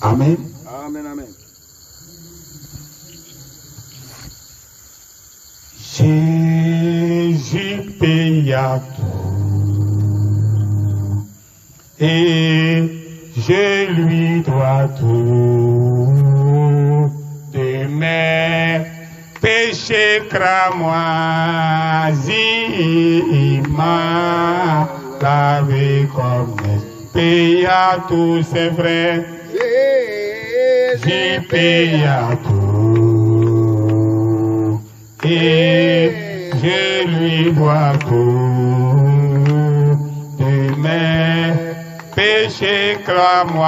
Amen. Amen, amen. Jésus paya tout et je lui dois tout. De mes péchés cramoisis, il m'a lavé comme paya tout, c'est vrai. Jésus paya tout et je lui dois tout. De mes péchés cramoisis,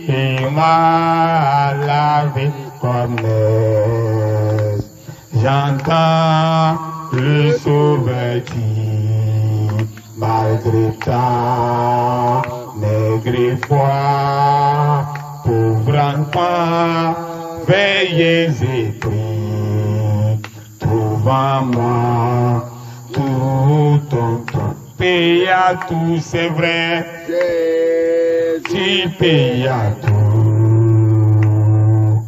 il m'a lavé comme neige. J'entends le Sauveur dire, malgré ta maigre foi, pauvre enfant, veillez et priez, trouve en moi tout ton temps. Paye à tout, c'est vrai, tu payes à tout,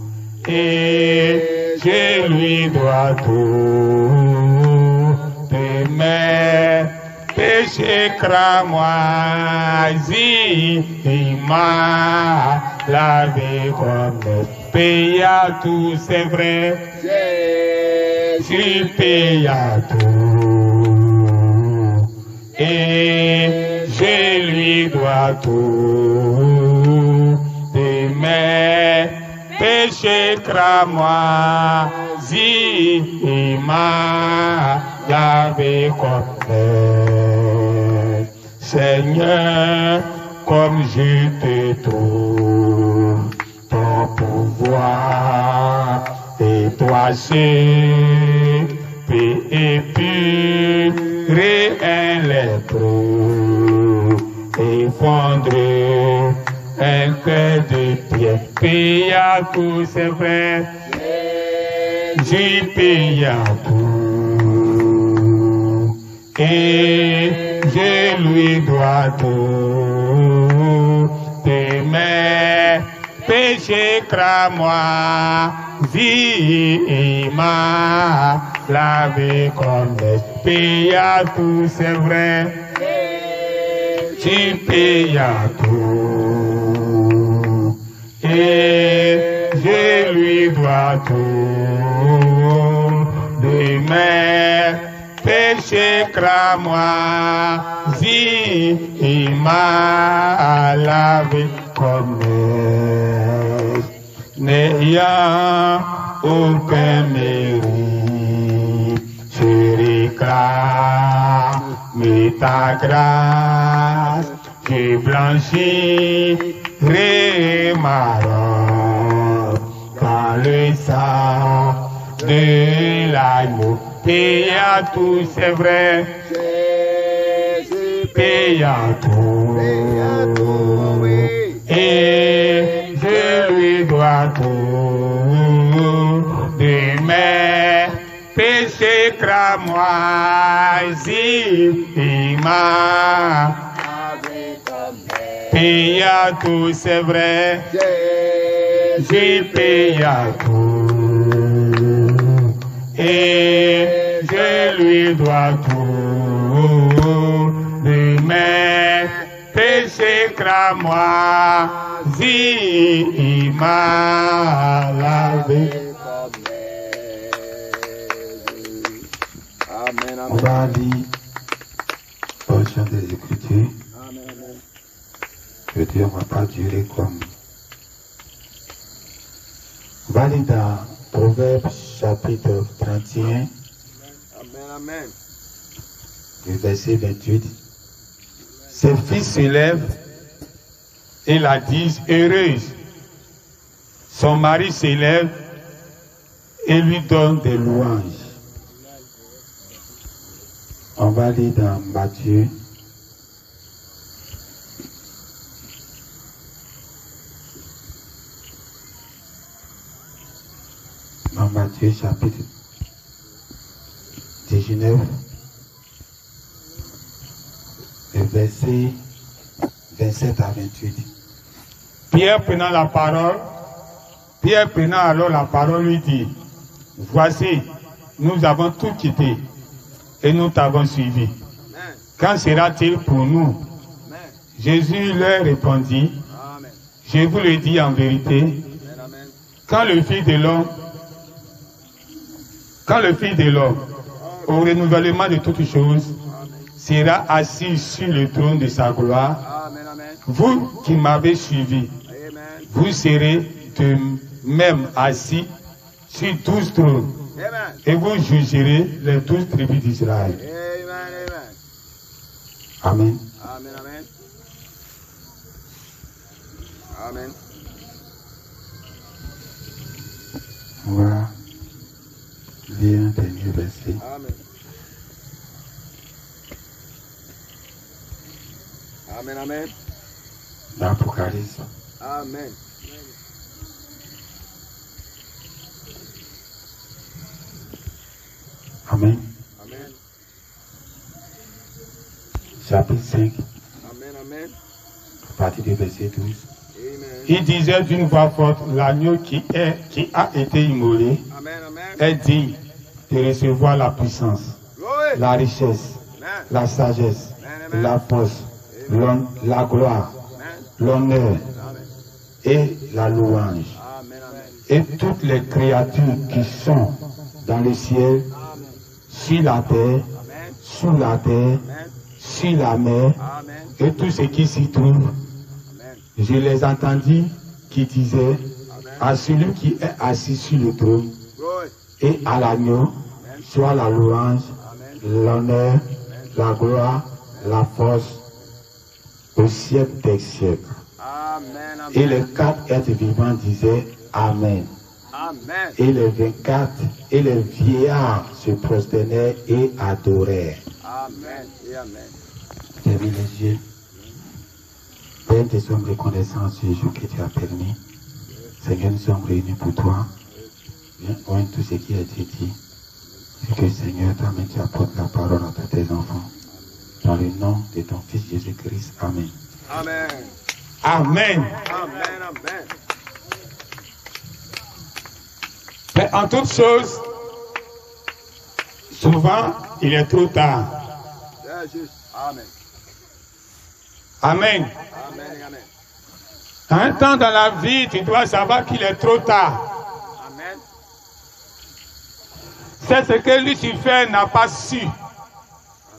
et je lui dois tout. De mes péchés cramoisis, il m'a lavé comme neige. Paye à tout, c'est vrai, tu payes à tout, et je lui dois tout. De mes péchés cramoisis, il m'a lavé comme neige. Seigneur, comme je te trouve, ton pouvoir et toi seul peut épurer un lépreux et fondre un cœur de pierre. Paye à tout, c'est vrai, j'y paye à tout, et je lui dois tout. De mes péchés cramoisis, il m'a lavé comme neige. Paye à tout, c'est vrai, tu payes à tout, et je lui dois tout. De mes péchés cramoisis, il m'a lavé comme neige. N'ayant aucun mérite, je réclame ta grâce, je blanchirai ma robe dans le sang de l'agneau. Paye à tout, c'est vrai, paye à tout, et je lui dois tout. De mes péchés cramoisis, il m'a payé à tout, c'est vrai, j'ai payé à tout, et je lui dois tout. De mes péchés cramoisis, il m'a lavé. Amen, On va lire portion des Écritures. amen. Je veux dire, on ne va pas durer comme. On va lire dans Proverbes chapitre 31, Amen. le verset 28. Ses fils se lèvent et la disent heureuse. Son mari se lève et lui donne des louanges. On va lire dans Matthieu. Dans Matthieu chapitre 19, le verset 27 à 28. Pierre prenant la parole, Pierre prenant alors la parole lui dit, voici, nous avons tout quitté et nous t'avons suivi. Quand sera-t-il pour nous? Jésus leur répondit, je vous le dis en vérité, quand le Fils de l'homme, au renouvellement de toutes choses, sera assis sur le trône de sa gloire, vous qui m'avez suivi, vous serez de même assis sur 12 trônes et vous jugerez les 12 tribus d'Israël. Amen. Amen, amen. Amen. On va lire un dernier verset. Amen. Amen, amen. L'Apocalypse. Amen. Amen. Amen. Chapitre 5, Amen, amen. à partir du verset 12. Amen. Il disait d'une voix forte, l'agneau qui a été immolé Amen, amen. est digne de recevoir la puissance, Glory. la richesse, Amen. la sagesse, la force, la gloire, Amen. l'honneur Amen. et la louange. Amen, amen. Et toutes les créatures qui sont dans le ciel, sur la terre, Amen. sous la terre, Amen. sur la mer, Amen. et tout ce qui s'y trouve, Amen. je les entendis qui disaient à celui qui est assis sur le trône Glory. et à l'agneau, soit la louange, Amen. l'honneur, la gloire, la force au siècle des siècles. Amen, amen. Et les 4 êtres vivants disaient Amen. Amen. Et les 24 et les vieillards se prosternèrent et adorèrent. Amen. Et amen. Fermez les yeux. Père, nous sommes reconnaissants ce jour que tu as permis. Seigneur, nous sommes réunis pour toi. Viens oindre tout ce qui a été dit. Et que Seigneur, toi-même tu apportes la parole à tous tes enfants. Dans le nom de ton Fils Jésus-Christ. Amen. Amen. Amen. Amen, amen. Mais en toutes choses, souvent, il est trop tard. C'est juste. Amen. Amen. Amen et amen. À un temps dans la vie, tu dois savoir qu'il est trop tard. Amen. C'est ce que Lucifer n'a pas su.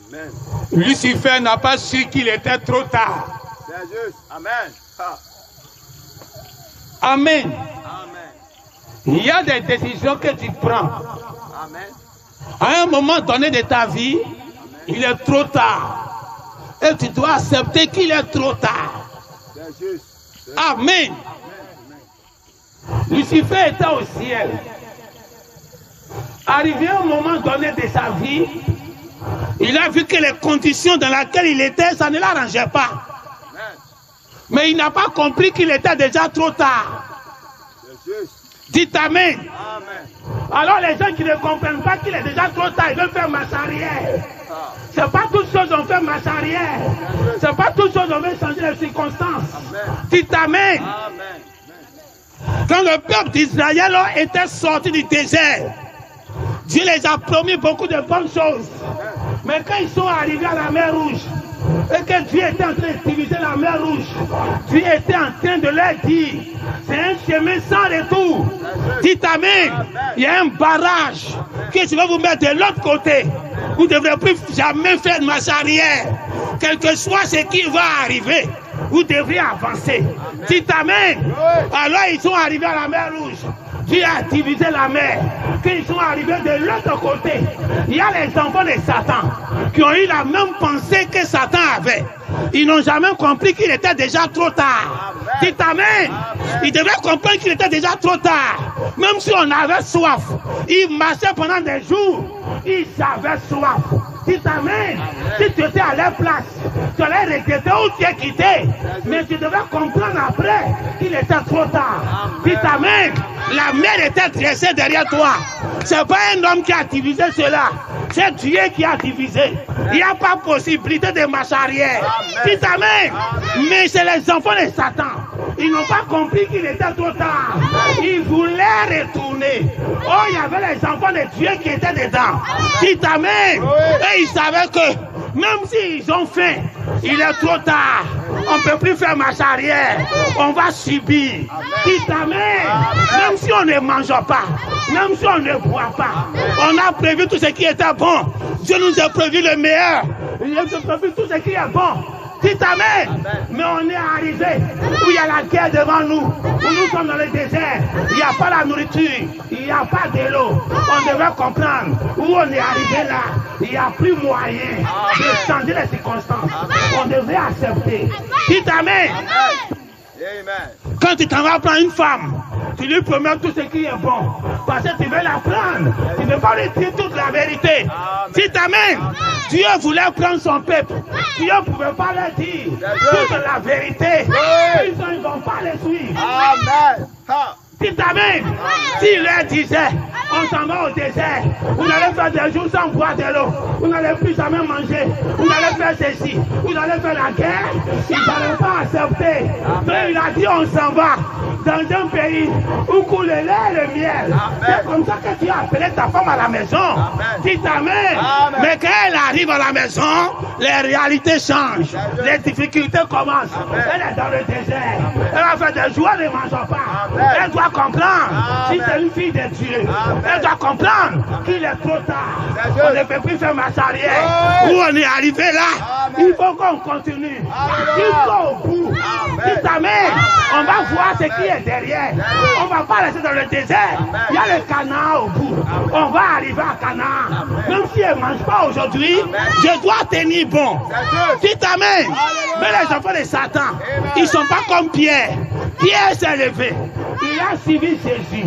Amen. Lucifer n'a pas su qu'il était trop tard. C'est juste. Amen. Ah. Amen. Amen. Il y a des décisions que tu prends. Amen. À un moment donné de ta vie, il est trop tard. Et tu dois accepter qu'il est trop tard. C'est juste. Amen. Lucifer était au ciel. Arrivé à un moment donné de sa vie, il a vu que les conditions dans lesquelles il était, ça ne l'arrangeait pas. Amen. Mais il n'a pas compris qu'il était déjà trop tard. C'est juste. Dites Amen. Amen. Alors les gens qui ne comprennent pas qu'il est déjà trop tard, ils veulent faire marche arrière. Ah. C'est pas toutes choses on fait marche arrière. C'est pas toutes choses on veut changer les circonstances. Dites Amen. Amen. Quand le peuple d'Israël était sorti du désert, Dieu les a promis beaucoup de bonnes choses. Mais quand ils sont arrivés à la mer Rouge, et que Dieu était en train de diviser la mer Rouge, Dieu était en train de leur dire, c'est un chemin sans retour. Dites Amen. Il y a un barrage que je vais vous mettre de l'autre côté. Vous ne devrez plus jamais faire marche arrière. Quel que soit ce qui va arriver, vous devrez avancer. Dites Amen. Alors ils sont arrivés à la mer Rouge. Dieu a divisé la mer. Quand ils sont arrivés de l'autre côté, il y a les enfants de Satan qui ont eu la même pensée que Satan avait. Ils n'ont jamais compris qu'il était déjà trop tard. Dites Amen. Ils devaient comprendre qu'il était déjà trop tard. Même si on avait soif, ils marchaient pendant des jours. Ils avaient soif. Dites Amen. Si tu étais à leur place, tu allais regretter où tu es quitté. Mais tu devais comprendre après qu'il était trop tard. Dites Amen. La mer était dressée derrière toi. C'est pas un homme qui a divisé cela. C'est Dieu qui a divisé. Il n'y a pas possibilité de marche arrière. Dites Amen. Mais c'est les enfants de Satan Ils n'ont pas compris qu'il était trop tard. Ils voulaient retourner. Oh, il y avait les enfants de Dieu qui étaient dedans. Dites amen. Et ils savaient que même s'ils ont faim, il est trop tard. On ne peut plus faire marche arrière. On va subir. Dites amen. Même si on ne mange pas, même si on ne boit pas, on a prévu tout ce qui était bon. Dieu nous a prévu le meilleur. Il nous a prévu tout ce qui est bon. Dites amen. Mais on est arrivé où il y a la guerre devant nous, où nous sommes dans le désert. Il n'y a pas la nourriture, il n'y a pas de l'eau. On devait comprendre où on est arrivé là. Il n'y a plus moyen de changer les circonstances. On devait accepter. Dites amen. Quand tu t'en vas prendre une femme, tu lui promets tout ce qui est bon. Parce que tu veux la prendre. Tu ne veux pas lui dire toute la vérité. Dites amen. Dieu voulait prendre son peuple. Dieu ne pouvait pas leur dire toute la vérité. Ils ne vont pas les suivre. Amen. Dites amen. S'il leur disait, on s'en va au désert, vous allez faire des jours sans boire de l'eau, vous n'allez plus jamais manger, vous allez faire ceci, vous allez faire la guerre, ils n'allaient pas accepter. Mais il a dit, on s'en va dans un pays où coule le lait et le miel. C'est comme ça que tu as appelé ta femme à la maison. Dites amen. Mais quand elle arrive à la maison, les réalités changent, les difficultés commencent. Elle est dans le désert, elle va faire des jours, elle ne mange pas. Elle doit comprendre, si c'est une fille de Dieu, elle doit comprendre qu'il est trop tard. On ne peut plus faire marche arrière. Où on est arrivé là, il faut qu'on continue. Il faut au bout. Dites amen. On va voir ce qui est derrière. On ne va pas rester dans le désert. Il y a le Canaan au bout. On va arriver à Canaan. Même si elle ne mange pas aujourd'hui, je dois tenir bon. Dites amen. Mais les enfants de Satan, ils ne sont pas comme Pierre. Pierre s'est levé. Il a suivi Jésus.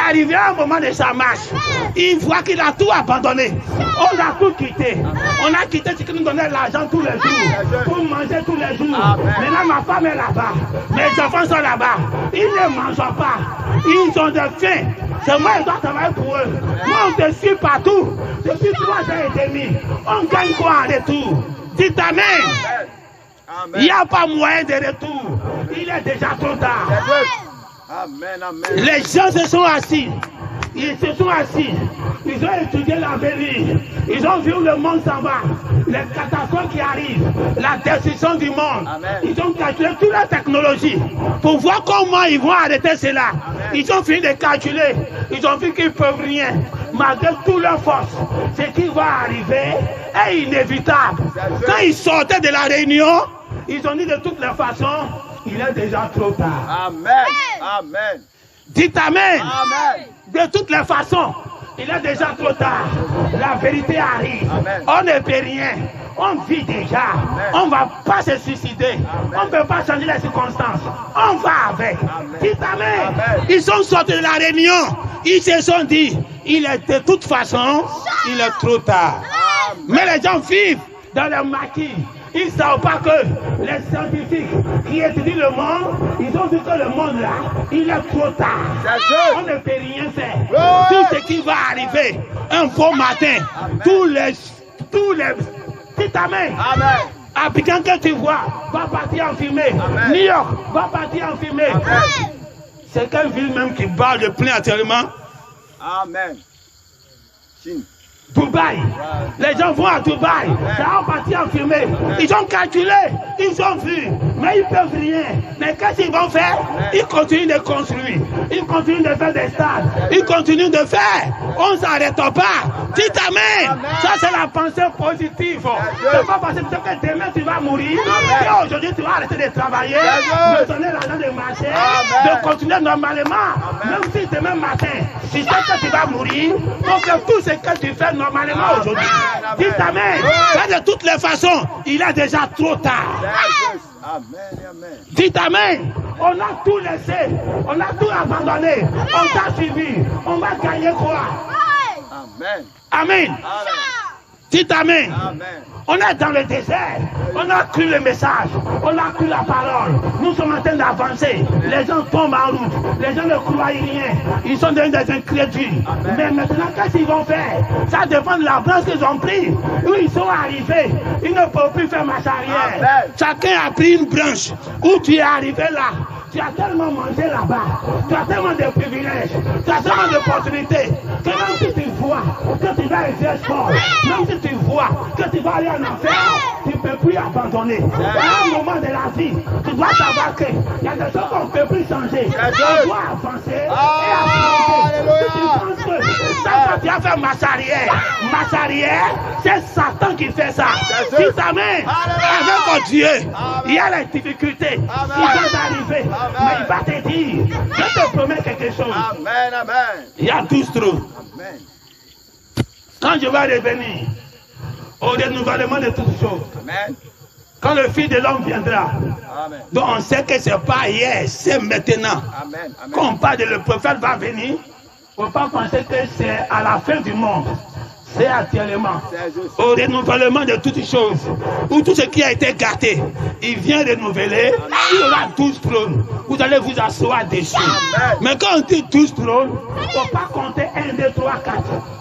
Arrivé à un moment de sa marche, il voit qu'il a tout abandonné. On a tout quitté. On a quitté ce qui nous donnait l'argent tous les jours, pour manger tous les jours. Maintenant, ma femme est là-bas. Mes enfants sont là-bas. Ils ne mangent pas. Ils ont de faim. C'est moi qui dois travailler pour eux. Moi, on te suit partout. Depuis 3 ans et demi. On gagne quoi en retour? Dites amen. Il n'y a pas moyen de retour. Il est déjà trop tard. Amen, amen. Les gens se sont assis. Ils se sont assis. Ils ont étudié l'avenir. Ils ont vu où le monde s'en va. Les catastrophes qui arrivent. La destruction du monde. Amen. Ils ont calculé toute la technologie pour voir comment ils vont arrêter cela. Amen. Ils ont fini de calculer. Ils ont vu qu'ils ne peuvent rien. Malgré toutes leurs forces, ce qui va arriver est inévitable. Quand ils sortaient de la réunion, ils ont dit de toutes les façons, il est déjà trop tard. Amen. Amen. Dites amen. Amen. De toutes les façons, il est déjà trop tard. La vérité arrive. Amen. On ne peut rien. On vit déjà. Amen. On ne va pas se suicider. Amen. On ne peut pas changer les circonstances. On va avec. Amen. Dites amen. Amen. Ils sont sortis de la réunion. Ils se sont dit, il est de toute façon, il est trop tard. Amen. Mais les gens vivent dans le maquis. Ils ne savent pas que les scientifiques qui étudient le monde, ils ont vu que le monde là, il est trop tard. On ne peut rien faire. Tout ce qui va arriver, un beau matin, tous les, dites amen. Amen. Abidjan que tu vois, va partir en fumée. Amen. New York va partir en fumée. Amen. C'est quelle ville même qui bat de plein actuellement? Amen. Chine. Dubaï. Les gens vont à Dubaï. Ça va partir en fumée. Ils ont calculé, ils ont vu, mais ils ne peuvent rien. Mais qu'est-ce qu'ils vont faire? Ils continuent de construire. Ils continuent de faire des stades. Ils continuent de faire. On ne s'arrête pas. Dites amen. Ça, c'est la pensée positive. C'est pas parce que demain tu vas mourir. Et aujourd'hui tu vas arrêter de travailler, de donner l'argent de marcher, de continuer normalement. Même si demain matin, tu sais que tu vas mourir, donc tout ce que tu fais normalement aujourd'hui. Dites amen. De toutes les façons, il est déjà trop tard. Amen. Amen. Dites amen. On a tout laissé. On a tout abandonné. On t'a suivi. On va gagner quoi? Amen. Amen. Dites amen. Amen. On est dans le désert. On a cru le message. On a cru la parole. Nous sommes en train d'avancer. Les gens tombent en route. Les gens ne croient rien. Ils sont devenus des incrédules. Mais maintenant, qu'est-ce qu'ils vont faire? Ça dépend de la branche qu'ils ont pris. Où ils sont arrivés. Ils ne peuvent plus faire marche arrière. Chacun a pris une branche. Où tu es arrivé là. Tu as tellement mangé là-bas. Tu as tellement de privilèges. Tu as tellement d'opportunités. Que même si tu vois que tu vas être fort, même si tu vois que tu vas aller en enfer, tu ne peux plus abandonner. À un moment de la vie, tu dois savoir qu'il y a des choses qu'on ne peut plus changer. On doit avancer et avancer. Si tu penses que ça, tu as fait marche arrière, c'est Satan qui fait ça. Si ta main avec Dieu, il y a les difficultés qui vont arriver. Mais il va te dire, je te promets quelque chose. Amen, amen. Il y a 12 trous. Amen. Quand je vais revenir au renouvellement de toutes choses, Amen. quand le Fils de l'homme viendra, Amen. donc on sait que ce n'est pas hier, c'est maintenant. Amen. Amen. Quand on parle de le prophète va venir, il ne faut pas penser que c'est à la fin du monde. C'est actuellement au renouvellement de toutes choses, où tout ce qui a été gâté, il vient renouveler. Il y aura 12 trônes. Vous allez vous asseoir dessus. Amen. Mais quand on dit 12 trônes, il ne faut pas compter 1, 2, 3, 4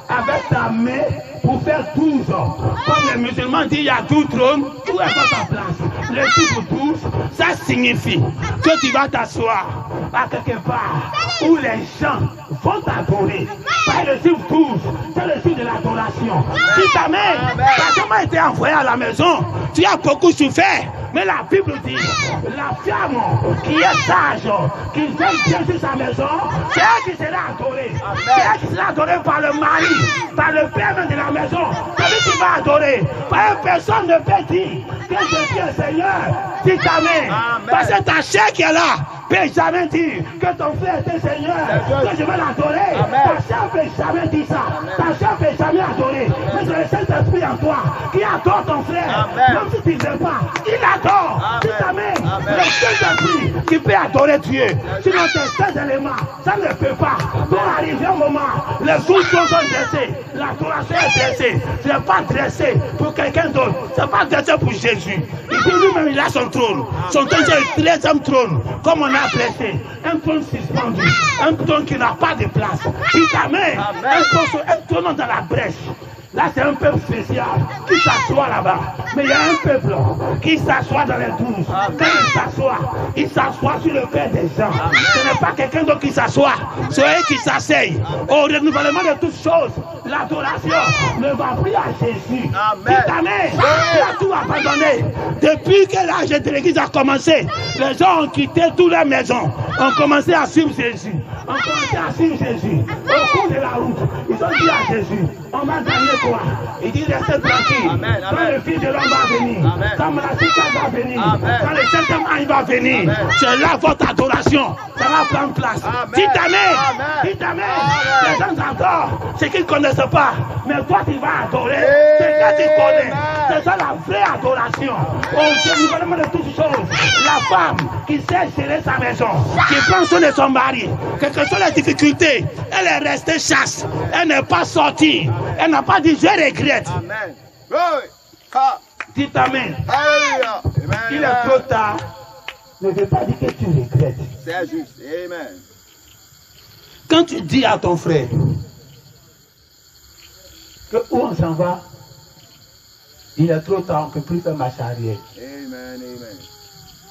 avec ta main pour faire 12. Comme les musulmans disent, il y a 12 trônes, où est votre place? Le chiffre 12, ça signifie que tu vas t'asseoir à quelque part où les gens vont t'adorer. Par le chiffre 12, c'est le chiffre de l'adoration. Si ta mère n'a jamais été envoyée à la maison, tu as beaucoup souffert. Mais la Bible dit, la femme qui est sage, qui veille bien sur sa maison, c'est elle qui sera adorée. C'est elle qui sera adorée par le mari, par le père de la maison. Celui qui va adorer, par personne ne peut dire que je suis le Seigneur. Si ta mère, parce que ta chair qui est là, ne peut jamais dire que ton frère est Seigneur, que je vais l'adorer. Ta chair ne peut jamais dire ça. Ta chair ne peut jamais adorer. Mais c'est le Saint-Esprit en toi qui adore ton frère. Même si tu ne veux pas, il adore. Si ta mère, le Saint-Esprit qui peut adorer Dieu. Sinon tes 16 éléments, ça ne peut pas. Pour arriver au moment, les 12 choses sont dressées. L'adoration est dressée. Ce n'est pas dressé pour quelqu'un d'autre. Ce n'est pas dressé pour Jésus. Il dit lui-même, il a son trône. Son trône, c'est le 13e trône. Comme on a dressé. Un trône suspendu. Un trône qui n'a pas de place. Si ta main, un trône dans la brèche. Là, c'est un peuple spécial qui s'assoit là-bas. Mais il y a un peuple qui s'assoit dans les 12. Quand il s'assoit sur le cœur des gens. Ce n'est pas quelqu'un d'autre qui s'assoit. C'est eux qui s'asseyent. Au renouvellement de toutes choses, l'adoration ne va plus à Jésus. Si ta mère, tu as tout abandonné. Depuis que l'âge de l'église a commencé, les gens ont quitté toutes leurs maisons. Ont commencé à suivre Jésus. Ont commencé à suivre Jésus. Au cours de la route, ils ont dit à Jésus, on va gagner quoi? Il dit restez tranquille. Quand le Fils de l'homme va venir, quand la cigale va venir, quand le 7e ange va venir, c'est là votre adoration. Ça va prendre place. Si ta mère, les gens adorent ce qu'ils ne connaissent pas. Mais toi tu vas adorer ce que tu connais. C'est ça la vraie adoration. Au renouvellement de toutes choses, la femme qui sait gérer sa maison, qui prend soin de son mari, quelles que soient les difficultés, elle est restée chaste. Elle n'est pas sortie. Elle n'a pas dit je regrette. Amen. Dis ta main. Il est trop tard. Ne veut pas dire que tu regrettes. C'est juste. Amen. Quand tu dis à ton frère que où on s'en va, il est trop tard, on ne peut plus faire marche arrière. Amen. Amen.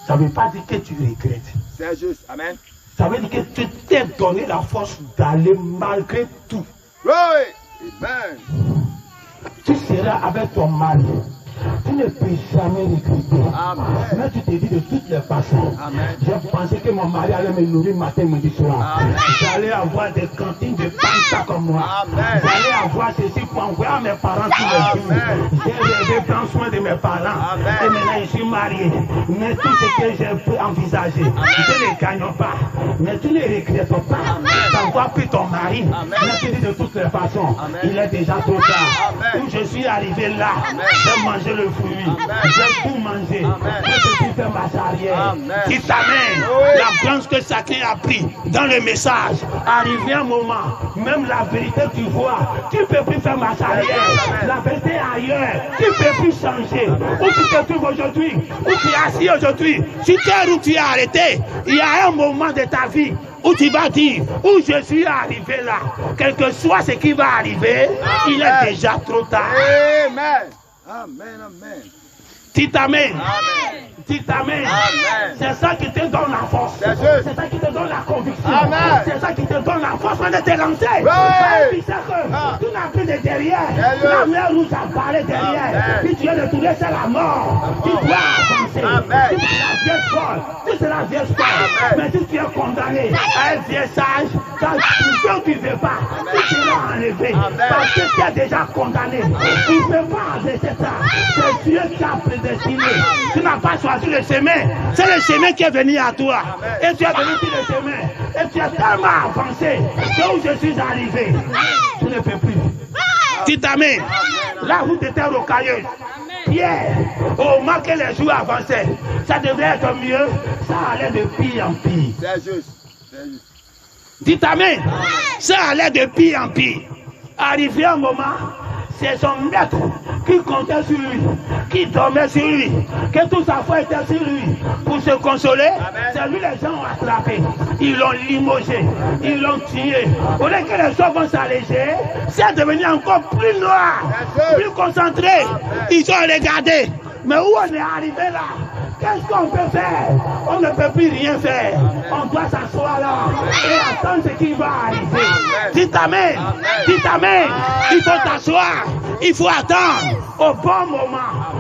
Ça ne veut pas dire que tu regrettes. C'est juste. Amen. Ça veut dire que tu t'es donné la force d'aller malgré tout. Oui. Amen. Tu seras avec ton mari. Tu ne peux jamais regretter. Mais tu te dis de toutes les façons. J'ai pensé que mon mari allait me nourrir matin, midi, soir. J'allais avoir des cantines de pain comme moi. J'allais avoir ceci pour envoyer à mes parents tous les jours. J'ai rêvé prendre soin de mes parents. Et maintenant je suis marié. Mais tout ce que j'ai pu envisager, je ne gagne pas. Mais tu ne regrettes pas. avoir pris ton mari. Mais tu dis de toutes les façons, il est déjà trop tard. Où je suis arrivé là, j'ai mangé le fruit, j'ai tout mangé. Je suis fait marche arrière. Qui t'amène la grâce que chacun a pris dans le message. Arrivé un moment, même la vérité que tu vois, tu ne peux plus faire marche arrière. La vérité est ailleurs, tu ne peux plus changer. Où tu te trouves aujourd'hui, où tu es assis aujourd'hui, sur terre où tu es arrêté, il y a un moment de ta vie où tu vas dire, où je suis arrivé là, quel que soit ce qui va arriver, il est déjà trop tard. Amen. Amen. Amen. Tu t'amènes. Tu t'amènes. C'est ça qui te donne la force. C'est ça qui te donne la conviction. C'est ça qui te donne la force de te lancer. Tu n'as plus de derrière. La mer rouge a parlé derrière. Si tu es de tourner, c'est la mort. Tu dois avancer. Tu seras vieille folle. Tu seras vieille folle. Mais si tu es condamné à un vieux sage, quand tu ne veux pas, tu seras enlevé. Parce que tu es déjà condamné. Tu ne peux pas arrêter ça. C'est Dieu qui a prédestiné. Tu n'as pas choisi le chemin. C'est le chemin qui est venu à toi. Et tu es venu sur le chemin. Et tu es tellement avancé que où je suis arrivé, tu ne peux plus. Tu t'amènes. La route était rocailleuse. Pierre, au moment que les jours avançaient, ça devrait être mieux. Ça allait de pire en pire. C'est juste. C'est juste. Tu t'amènes. Ça allait de pire en pire. Arrivé un moment, c'est son maître qui comptait sur lui, qui dormait sur lui, que toute sa foi était sur lui. Pour se consoler, c'est lui les gens ont attrapé. Ils l'ont limogé, ils l'ont tué. Au lieu que les choses vont s'alléger, c'est devenu encore plus noir, plus concentré. Ils ont regardé. Mais où on est arrivé là? Qu'est-ce qu'on peut faire? On ne peut plus rien faire. On doit s'asseoir là et attendre ce qui va arriver. Tu t'amènes, tu t'amènes. Il faut t'asseoir, il faut attendre au bon moment.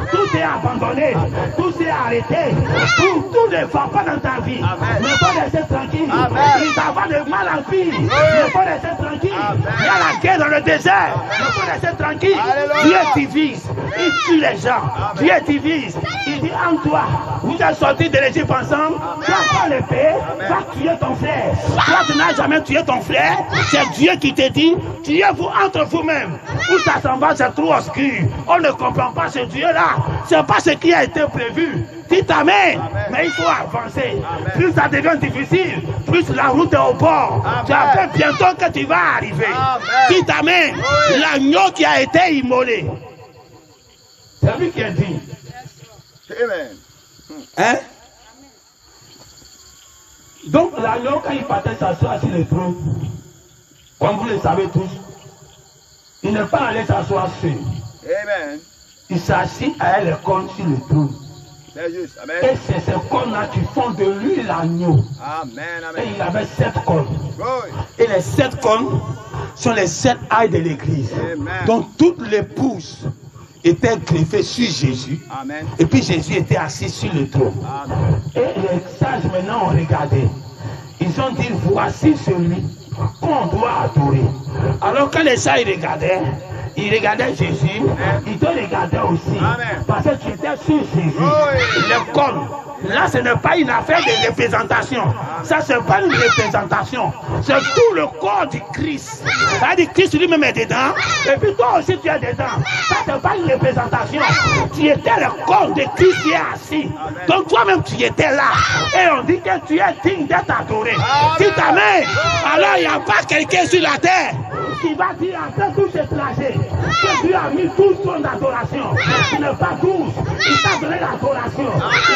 Tout est abandonné, tout s'est arrêté. Tout ne va pas dans ta vie. Ne faut laisser tranquille. Il va de mal en pire. Ne faut laisser tranquille. Il y a la guerre dans le désert. Ne faut laisser tranquille. Dieu divise. Il tue les gens. Dieu divise. Il dit en toi. Vous êtes sortis de l'Égypte ensemble, tu n'as pas l'épée, va tuer ton frère. Toi, tu n'as jamais tué ton frère, c'est Dieu qui te dit, tuez-vous entre vous-même. Où ça s'en va, c'est trop obscur. On ne comprend pas ce Dieu-là. C'est pas ce qui a été prévu. Tu t'amènes, mais il faut avancer. Plus ça devient difficile, plus la route est au bord. Tu as fait bientôt que tu vas arriver. Tu t'amènes, l'agneau qui a été immolé. C'est lui qui a dit. Amen. Hein? Donc l'agneau, quand il partait s'asseoir sur le trône, comme vous le savez tous, il n'est pas allé s'asseoir seul. Amen. Il s'assit à les cornes sur le trône. C'est juste. Amen. Et c'est ces cornes-là qui font de lui l'agneau. Amen. Amen. Et il avait 7 cornes. Oui. Et les 7 cornes sont les 7 ailes de l'église. Amen. Donc toutes les pousses étaient greffées sur Jésus. Amen. Et puis Jésus était assis sur le trône. Amen. Et les sages maintenant ont regardé. Ils ont dit, voici celui qu'on doit adorer. Alors quand les sages regardaient Jésus, ils te regardaient aussi. Amen. Parce que tu étais sur Jésus. Oui. Le corps. Là, ce n'est pas une affaire de représentation. Ça, ce n'est pas une représentation. C'est tout le corps du Christ. Ça veut dire Christ lui-même est dedans. Et puis toi aussi, tu es dedans. Ça, ce n'est pas une représentation. Tu étais le corps de Christ qui est assis. Donc toi-même, tu étais là. Et on dit que tu es digne d'être adoré. Si t'amènes, alors il n'y a pas quelqu'un sur la terre qui va dire après tous ces trajets que Dieu a mis 12 tonnes d'adoration. Tu n'es pas 12. Il t'a donné l'adoration.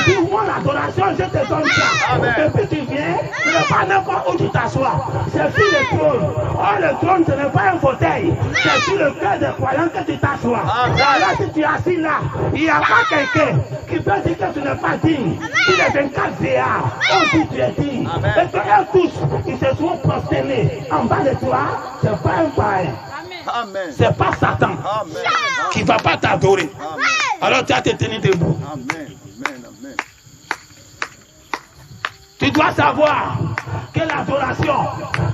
Il dit, moi, l'adoration, je te donne ça. Et puis tu viens, ce n'est pas n'importe où tu t'assois. C'est sur le trône. Or, le trône, ce n'est pas un fauteuil. C'est sur le cœur des croyants que tu t'assois. Alors, si tu es assis là, il n'y a pas quelqu'un qui peut dire que tu n'es pas digne. Il est 24 VR. On dit que tu es digne. Et que eux tous, ils se sont prosternés en bas de toi. C'est pas un païen. Amen. C'est pas Satan Amen. qui ne va pas t'adorer. Alors tu as te tenir debout. Amen. Amen. Amen. Tu dois savoir que l'adoration,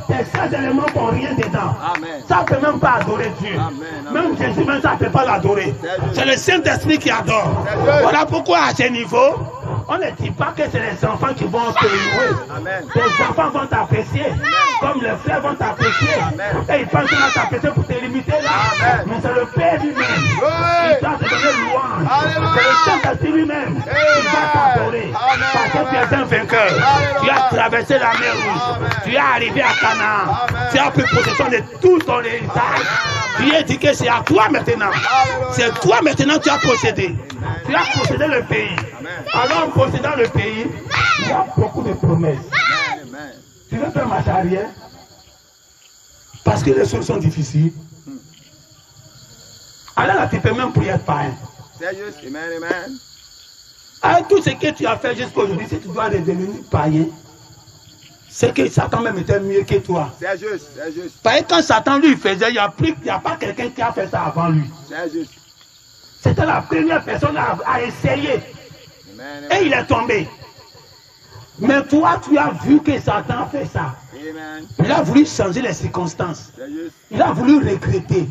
les 16 éléments n'ont rien dedans. Amen. Ça ne peut même pas adorer Dieu. Amen. Même Jésus, même ça ne peut pas l'adorer. C'est le Saint-Esprit qui adore. Dieu. Voilà pourquoi à ce niveau, on ne dit pas que c'est les enfants qui vont te louer. Amen. Les enfants vont t'apprécier. comme les frères vont t'apprécier. Et ils pensent qu'on va t'apprécier pour te limiter là. Mais c'est le Père lui-même qui doit te donner louange. C'est le Saint-Esprit lui-même qui va t'adorer. Parce que tu es un vainqueur. Tu as traversé la mer Rouge. Tu es arrivé à Canaan. Tu as pris possession de tout ton héritage. Tu as dit que c'est à toi maintenant. C'est toi maintenant tu as possédé. Tu as possédé le pays. Alors en possédant le pays, il y a beaucoup de promesses. Tu veux faire marche arrière? Parce que les choses sont difficiles. Alors là, tu peux même prier être païen. C'est juste. Amen, amen. Avec tout ce que tu as fait jusqu'à aujourd'hui, si tu dois redevenir païen, c'est que Satan même était mieux que toi. C'est juste, c'est juste. Parce que quand Satan lui faisait, il n'y a pas quelqu'un qui a fait ça avant lui. C'est juste. C'était la première personne à essayer. Amen, Et il est tombé. Mais toi, tu as vu que Satan fait ça. amen. Il a voulu changer les circonstances. C'est juste. Il a voulu regretter.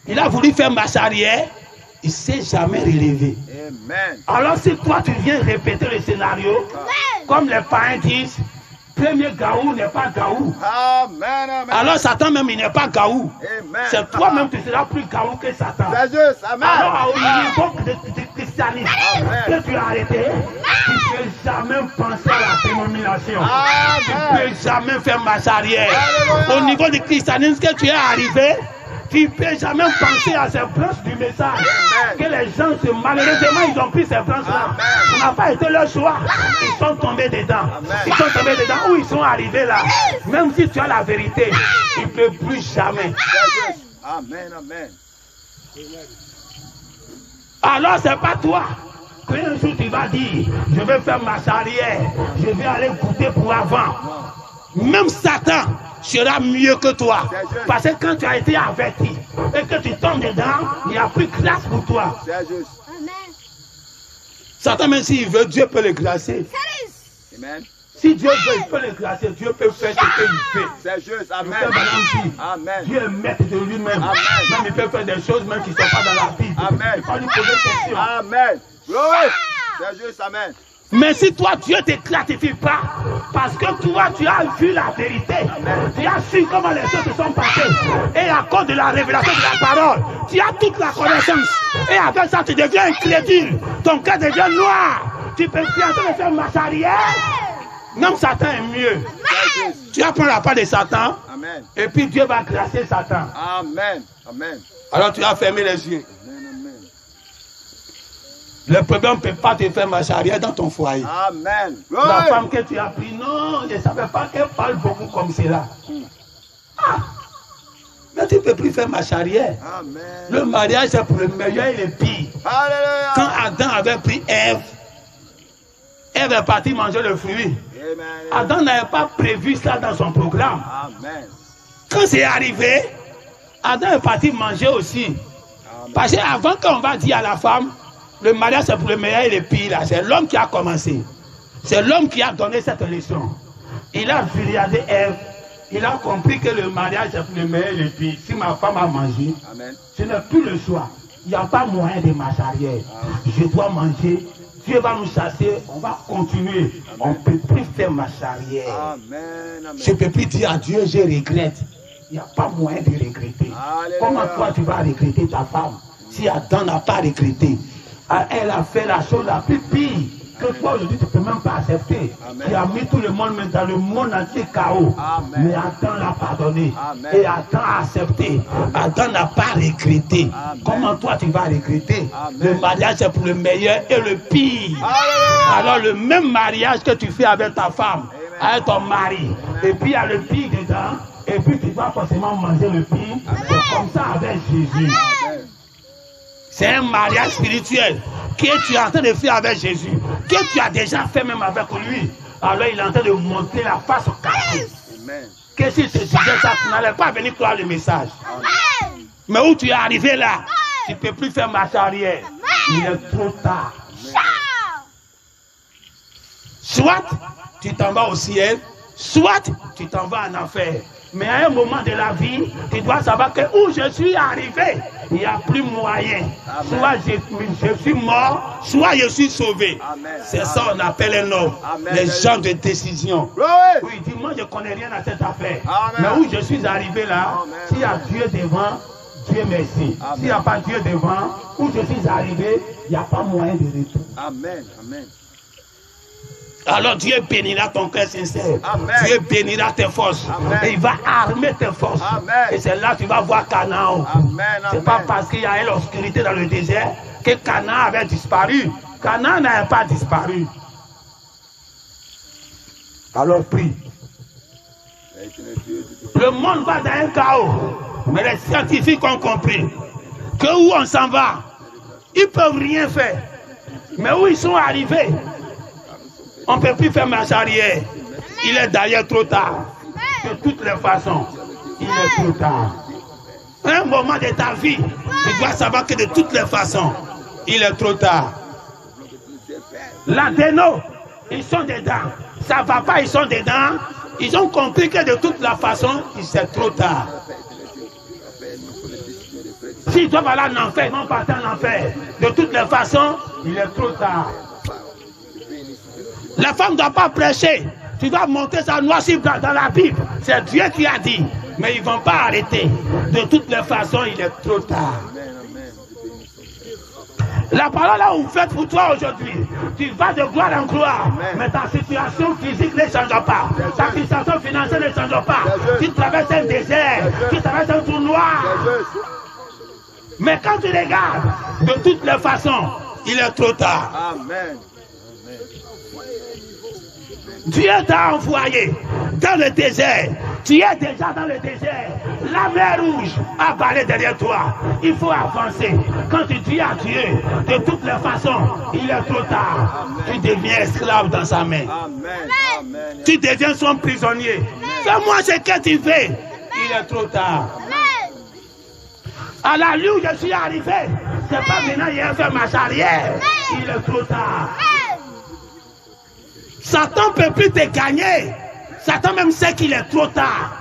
Il a voulu faire marche arrière. Il ne s'est jamais relevé. Amen. Alors si toi, tu viens répéter le scénario, comme les parents disent, premier Gaou n'est pas Gaou. Amen, amen. Alors Satan même, il n'est pas Gaou. Amen. C'est toi-même, tu seras plus Gaou que Satan. C'est juste. Amen. Alors au niveau de christianisme que tu as arrêté, tu ne peux jamais penser à la dénomination. Tu ne peux jamais faire marche arrière. Au niveau du christianisme que tu es arrivé, tu ne peux jamais penser à ces branches du message. Que les gens, malheureusement, ils ont pris ces branches-là. Ça n'a pas été leur choix. Ils sont tombés dedans. Ils sont tombés dedans où ils sont arrivés là. Même si tu as la vérité, tu ne peux plus jamais. C'est juste. Amen, amen. Alors, ce n'est pas toi. Qu'un jour tu vas dire, je vais faire marche arrière. Je vais aller goûter pour avant. Même Satan sera mieux que toi. Parce que quand tu as été averti et que tu tombes dedans, il n'y a plus de grâce pour toi. C'est juste. Satan, même s'il veut, Dieu peut le grâcer. Amen. Si Dieu veut, il peut le grâcer. Dieu peut faire ce qu'il fait. C'est juste. Le Amen. Père Branham dit, Amen. Dieu est maître de lui-même. Amen. Même il peut faire des choses même qui ne sont pas dans la Bible. Amen. Il faut lui poser question. Amen. Glory. C'est juste. Amen. Mais si toi, Dieu ne te gratifie pas, parce que toi, tu as vu la vérité, tu as su comment les choses se sont passées, et à cause de la révélation de la parole, tu as toute la connaissance, et avec ça, tu deviens incrédule, ton cœur devient noir, tu peux plus en train de faire marche arrière. Même Satan est mieux. Tu apprends la part de Satan, Amen. et puis Dieu va grâcer Satan. Amen. Amen. Alors tu as fermé les yeux. Amen. Amen. Le problème ne peut pas te faire marche arrière dans ton foyer. Amen. La Glory. femme que tu as pris, non, je ne savais pas qu'elle parle beaucoup comme cela. Ah, mais tu ne peux plus faire marche arrière. Amen. Le mariage, c'est pour le meilleur et le pire. Alléluia. Quand Adam avait pris Ève, Ève est partie manger le fruit. Amen. Adam n'avait pas prévu ça dans son programme. Amen. Quand c'est arrivé, Adam est parti manger aussi. Amen. Parce qu'avant qu'on va dire à la femme, le mariage c'est pour le meilleur et le pire, c'est l'homme qui a commencé. C'est l'homme qui a donné cette leçon. Il a regardé Ève, il a compris que le mariage c'est pour le meilleur et le pire. Si ma femme a mangé, Amen. je n'ai plus le choix. Il n'y a pas moyen de marcher arrière. Je dois manger. Dieu va nous chasser, on va continuer. On ne peut plus faire marche arrière. Amen. Amen. Je ne peux plus dire à Dieu, je regrette. Il n'y a pas moyen de regretter. Alléluia. Comment toi tu vas regretter ta femme si Adam n'a pas regretté? Elle a fait la chose la plus pire que toi aujourd'hui tu ne peux même pas accepter. Amen. Il a mis tout le monde dans le monde entier chaos. Amen. Mais Adam l'a pardonné. Amen. Et Adam a accepté. Adam n'a pas regretté. Amen. Comment toi tu vas regretter? Amen. Le mariage c'est pour le meilleur et le pire. Alléluia. Alors le même mariage que tu fais avec ta femme, Amen. avec ton mari, et puis il y a le pire dedans, et puis tu vas forcément manger le pire. C'est comme ça avec Jésus. Amen. C'est un mariage spirituel que tu es en train de faire avec Jésus, que tu as déjà fait même avec lui. Alors il est en train de montrer la face cachée. Amen. Que si tu disais ça, tu n'allais pas venir croire le message. Amen. Mais où tu es arrivé là, tu ne peux plus faire marche arrière. Il est trop tard. Soit tu t'en vas au ciel, soit tu t'en vas en enfer. Mais à un moment de la vie, tu dois savoir que où je suis arrivé, il n'y a plus moyen. Soit je suis mort, soit je suis sauvé. C'est ça qu'on appelle un homme. Les gens de décision. Oui, il dit, moi je ne connais rien à cette affaire. Mais où je suis arrivé là, s'il y a Dieu devant, Dieu merci. S'il n'y a pas Dieu devant, où je suis arrivé, il n'y a pas moyen de retour. Amen. Amen. Alors Dieu bénira ton cœur sincère. Amen. Dieu bénira tes forces. Amen. Et il va armer tes forces. Amen. Et c'est là que tu vas voir Canaan. Amen. C'est pas parce qu'il y a une obscurité dans le désert que Canaan avait disparu. Canaan n'avait pas disparu. Alors prie. Le monde va dans un chaos. Mais les scientifiques ont compris que où on s'en va, ils ne peuvent rien faire. Mais où ils sont arrivés, on ne peut plus faire marche arrière. Il est d'ailleurs trop tard. De toutes les façons, il est trop tard. Un moment de ta vie, tu dois savoir que de toutes les façons, il est trop tard. L'adéno, ils sont dedans. Ça ne va pas, ils sont dedans. Ils ont compris que de toute la façon, c'est trop tard. S'ils doivent aller en enfer, ils vont partir en enfer. De toutes les façons, il est trop tard. La femme ne doit pas prêcher. Tu dois monter sa noircir dans la Bible. C'est Dieu qui a dit. Mais ils ne vont pas arrêter. De toutes les façons, il est trop tard. La parole là où vous faites pour toi aujourd'hui, tu vas de gloire en gloire, mais ta situation physique ne change pas, ta situation financière ne change pas. Tu traverses un désert, tu traverses un trou noir. Mais quand tu regardes, de toutes les façons, il est trop tard. Amen. Dieu t'a envoyé dans le désert. Tu es déjà dans le désert. La mer rouge a balé derrière toi. Il faut avancer. Quand tu dis à Dieu, de toutes les façons, il est trop tard. Tu deviens esclave dans sa main. Amen. Tu deviens son prisonnier. Fais-moi ce que tu veux. Il est trop tard. À la lieu où je suis arrivé, c'est pas maintenant il a fait marche arrière. Il est trop tard. Satan ne peut plus te gagner. Satan même sait qu'il est trop tard.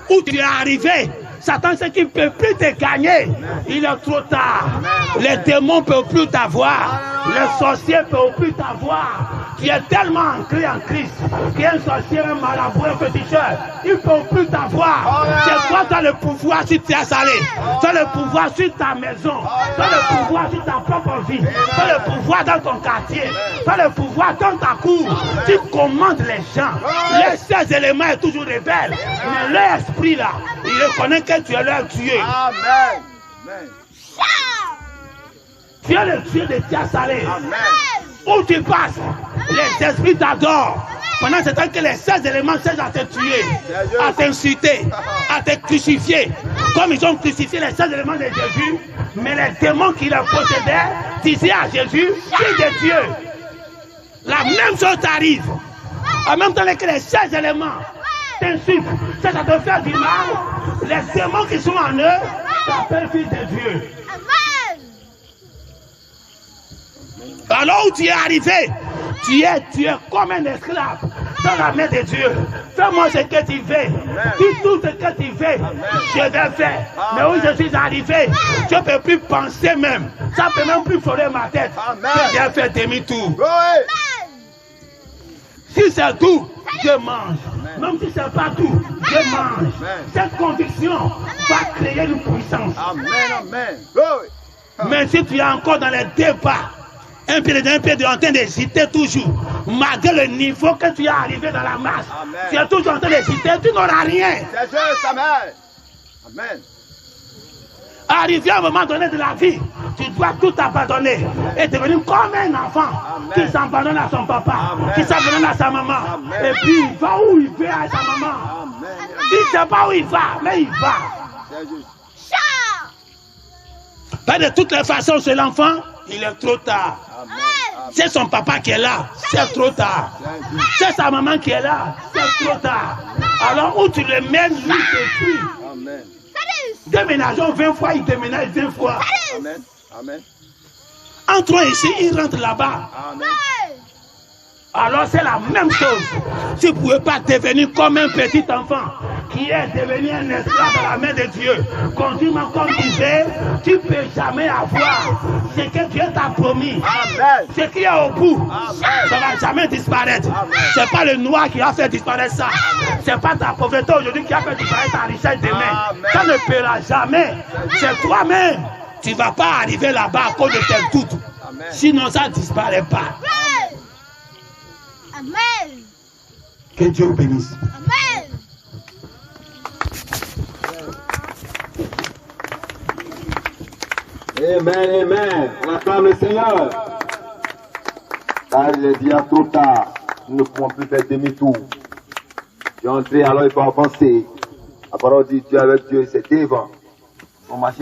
Où tu es arrivé, Satan sait qu'il ne peut plus te gagner. Il est trop tard. Les démons ne peuvent plus t'avoir. Les sorciers ne peuvent plus t'avoir. Tu es tellement ancré en Christ qu'un sorcier, un marabout, un féticheur, il ne peut plus t'avoir. C'est toi qui as le pouvoir sur ta salée. Tu as le pouvoir sur ta maison. Tu as le pouvoir sur ta propre vie. Tu as le pouvoir dans ton quartier. Tu as le pouvoir dans ta cour. Tu commandes les gens. Les 16 éléments est toujours rebelle. Mais leur esprit là, il reconnaît que tu es leur Dieu. Amen. Tu es le Dieu de ta salée. Amen. Où tu passes, les esprits t'adorent. Pendant ce temps que les 16 éléments cherchent à te tuer, à t'insulter, à te crucifier. Comme ils ont crucifié les 16 éléments de Jésus, mais les démons qui les possédaient disaient à Jésus, Fils de Dieu. La même chose t'arrive. En même temps que les 16 éléments t'insultent, ça te fait du mal. Les démons qui sont en eux t'appellent Fils de Dieu. Alors où tu es arrivé, tu es comme un esclave dans la main de Dieu. Fais-moi ce que tu veux. Dis tout ce que tu veux. Je vais faire. Mais où je suis arrivé, je ne peux plus penser même. Ça ne peut même plus frôler ma tête. J'ai fait demi-tour. Si c'est tout, je mange. Même si ce n'est pas tout, je mange. Cette conviction va créer une puissance. Amen. Mais si tu es encore dans les débats, un pied en train d'hésiter toujours, malgré le niveau que tu es arrivé dans la masse, tu es toujours en train d'hésiter, tu n'auras rien. C'est juste, amen. Arrivé à un moment donné de la vie, tu dois tout abandonner et devenir comme un enfant qui s'abandonne à son papa, qui s'abandonne à sa maman. Et puis il va où il veut à sa maman. Il ne sait pas où il va, mais il va. Pas de toutes les façons, c'est l'enfant, il est trop tard. C'est son papa qui est là, c'est trop tard. C'est sa maman qui est là, c'est trop tard. Alors où tu le mènes, lui te suit. Déménageons 20 fois, il déménage 20 fois. Amen. Entrons ici, il rentre là-bas. Alors c'est la même chose. Tu ne pouvais pas devenir comme un petit enfant qui est devenu un esclave dans la main de Dieu, continuellement comme tu veux, tu ne peux jamais avoir ce que Dieu t'a promis. Amen. Ce qui est au bout, Amen. ça ne va jamais disparaître. Ce n'est pas le noir qui a fait disparaître ça. Ce n'est pas ta pauvreté aujourd'hui qui a fait disparaître ta richesse demain. Amen. Ça ne paiera jamais. C'est toi-même. Tu ne vas pas arriver là-bas à cause de tes doutes. Amen. Sinon, ça ne disparaît pas. Amen. Que Dieu vous bénisse. Amen. Amen, amen. On acclame le Seigneur. Car il est déjà trop tard. Nous ne pouvons plus faire demi-tour. Tu es entré, alors il faut avancer. La parole dit Dieu avec Dieu, c'est devant. On marche